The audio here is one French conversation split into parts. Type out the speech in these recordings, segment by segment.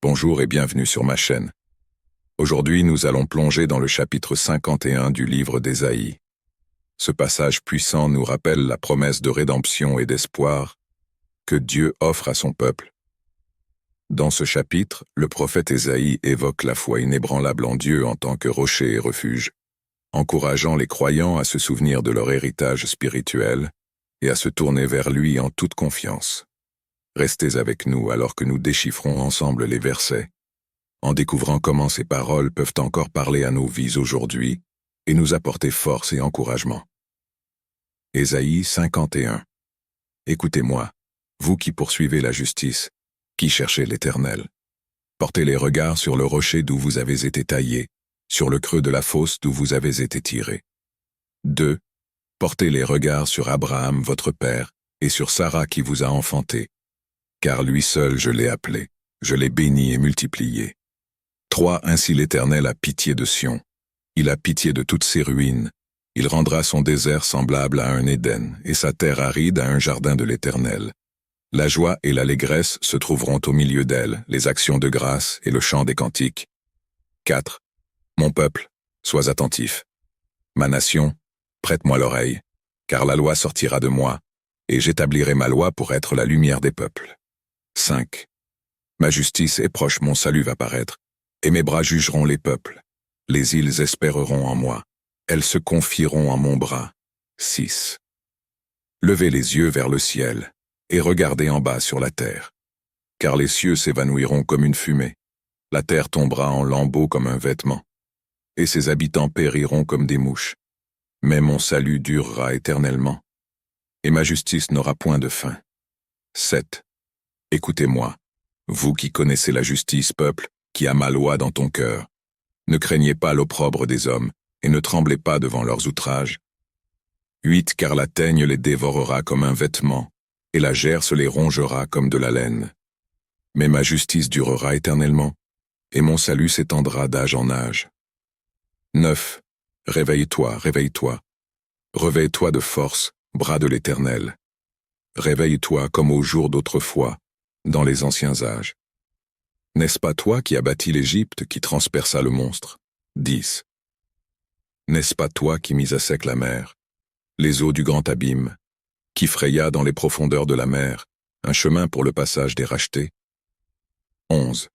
Bonjour et bienvenue sur ma chaîne. Aujourd'hui, nous allons plonger dans le chapitre 51 du livre d'Ésaïe. Ce passage puissant nous rappelle la promesse de rédemption et d'espoir que Dieu offre à son peuple. Dans ce chapitre, le prophète Ésaïe évoque la foi inébranlable en Dieu en tant que rocher et refuge, encourageant les croyants à se souvenir de leur héritage spirituel et à se tourner vers lui en toute confiance. Restez avec nous alors que nous déchiffrons ensemble les versets, en découvrant comment ces paroles peuvent encore parler à nos vies aujourd'hui et nous apporter force et encouragement. Ésaïe 51. Écoutez-moi, vous qui poursuivez la justice, qui cherchez l'Éternel. Portez les regards sur le rocher d'où vous avez été taillés, sur le creux de la fosse d'où vous avez été tirés. 2. Portez les regards sur Abraham, votre père, et sur Sarah qui vous a enfanté. Car lui seul je l'ai appelé, je l'ai béni et multiplié. 3. Ainsi l'Éternel a pitié de Sion. Il a pitié de toutes ses ruines. Il rendra son désert semblable à un Éden, et sa terre aride à un jardin de l'Éternel. La joie et l'allégresse se trouveront au milieu d'elle, les actions de grâce et le chant des cantiques. 4. Mon peuple, sois attentif. Ma nation, prête-moi l'oreille, car la loi sortira de moi, et j'établirai ma loi pour être la lumière des peuples. 5. Ma justice est proche, mon salut va paraître, et mes bras jugeront les peuples. Les îles espéreront en moi, elles se confieront en mon bras. 6. Levez les yeux vers le ciel, et regardez en bas sur la terre. Car les cieux s'évanouiront comme une fumée, la terre tombera en lambeaux comme un vêtement, et ses habitants périront comme des mouches. Mais mon salut durera éternellement, et ma justice n'aura point de fin. 7. Écoutez-moi, vous qui connaissez la justice, peuple, qui a ma loi dans ton cœur. Ne craignez pas l'opprobre des hommes, et ne tremblez pas devant leurs outrages. 8. Car la teigne les dévorera comme un vêtement, et la gerce les rongera comme de la laine. Mais ma justice durera éternellement, et mon salut s'étendra d'âge en âge. 9. Réveille-toi, réveille-toi. Réveille-toi de force, bras de l'Éternel. Réveille-toi comme au jour d'autrefois, dans les anciens âges. N'est-ce pas toi qui as bâti l'Égypte, qui transperça le monstre? 10. N'est-ce pas toi qui mis à sec la mer, les eaux du grand abîme, qui fraya dans les profondeurs de la mer un chemin pour le passage des rachetés? 11.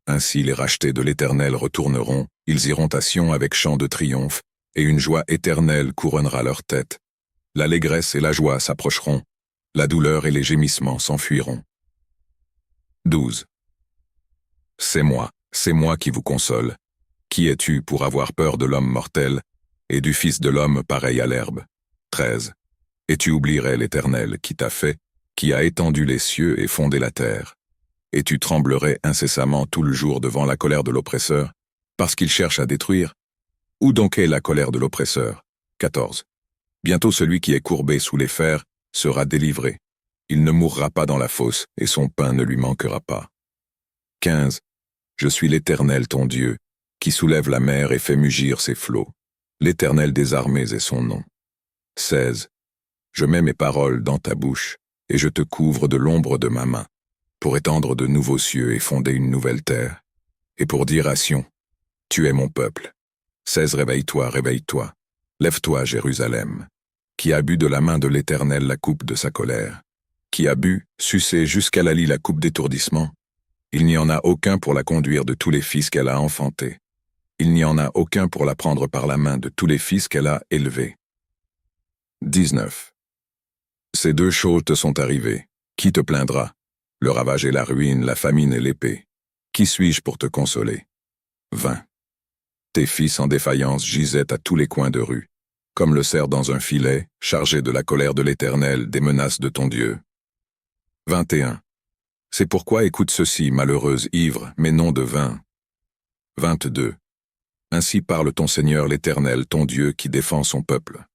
Ainsi les rachetés de l'Éternel retourneront, ils iront à Sion avec chant de triomphe, et une joie éternelle couronnera leur tête. L'allégresse et la joie s'approcheront, la douleur et les gémissements s'enfuiront. 12. C'est moi qui vous console. Qui es-tu pour avoir peur de l'homme mortel, et du Fils de l'homme pareil à l'herbe? 13. Et tu oublierais l'Éternel qui t'a fait, qui a étendu les cieux et fondé la terre. Et tu tremblerais incessamment tout le jour devant la colère de l'oppresseur, parce qu'il cherche à détruire. Où donc est la colère de l'oppresseur? 14. Bientôt celui qui est courbé sous les fers sera délivré. Il ne mourra pas dans la fosse, et son pain ne lui manquera pas. 15. Je suis l'Éternel ton Dieu, qui soulève la mer et fait mugir ses flots. L'Éternel des armées est son nom. 16. Je mets mes paroles dans ta bouche, et je te couvre de l'ombre de ma main, pour étendre de nouveaux cieux et fonder une nouvelle terre, et pour dire à Sion, tu es mon peuple. 16. Réveille-toi, réveille-toi. Lève-toi, Jérusalem, qui a bu de la main de l'Éternel la coupe de sa colère, qui a bu, sucé jusqu'à la lie la coupe d'étourdissement. Il n'y en a aucun pour la conduire de tous les fils qu'elle a enfantés. Il n'y en a aucun pour la prendre par la main de tous les fils qu'elle a élevés. 19. Ces deux choses te sont arrivées. Qui te plaindra? Le ravage et la ruine, la famine et l'épée. Qui suis-je pour te consoler? 20. Tes fils en défaillance gisaient à tous les coins de rue, comme le cerf dans un filet, chargé de la colère de l'Éternel, des menaces de ton Dieu. 21. C'est pourquoi écoute ceci, malheureuse ivre, mais non de vin. 22. Ainsi parle ton Seigneur l'Éternel, ton Dieu, qui défend son peuple.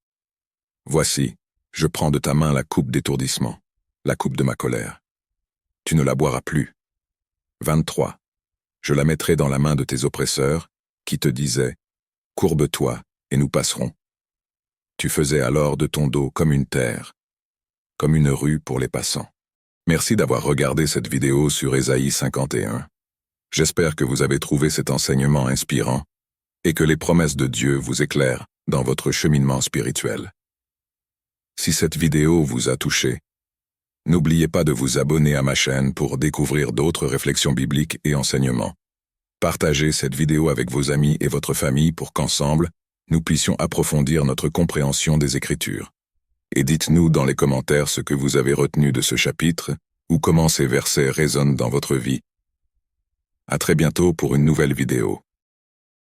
Voici, je prends de ta main la coupe d'étourdissement, la coupe de ma colère. Tu ne la boiras plus. 23. Je la mettrai dans la main de tes oppresseurs, qui te disaient, courbe-toi, et nous passerons. Tu faisais alors de ton dos comme une terre, comme une rue pour les passants. Merci d'avoir regardé cette vidéo sur Ésaïe 51. J'espère que vous avez trouvé cet enseignement inspirant et que les promesses de Dieu vous éclairent dans votre cheminement spirituel. Si cette vidéo vous a touché, n'oubliez pas de vous abonner à ma chaîne pour découvrir d'autres réflexions bibliques et enseignements. Partagez cette vidéo avec vos amis et votre famille pour qu'ensemble, nous puissions approfondir notre compréhension des Écritures. Et dites-nous dans les commentaires ce que vous avez retenu de ce chapitre ou comment ces versets résonnent dans votre vie. À très bientôt pour une nouvelle vidéo.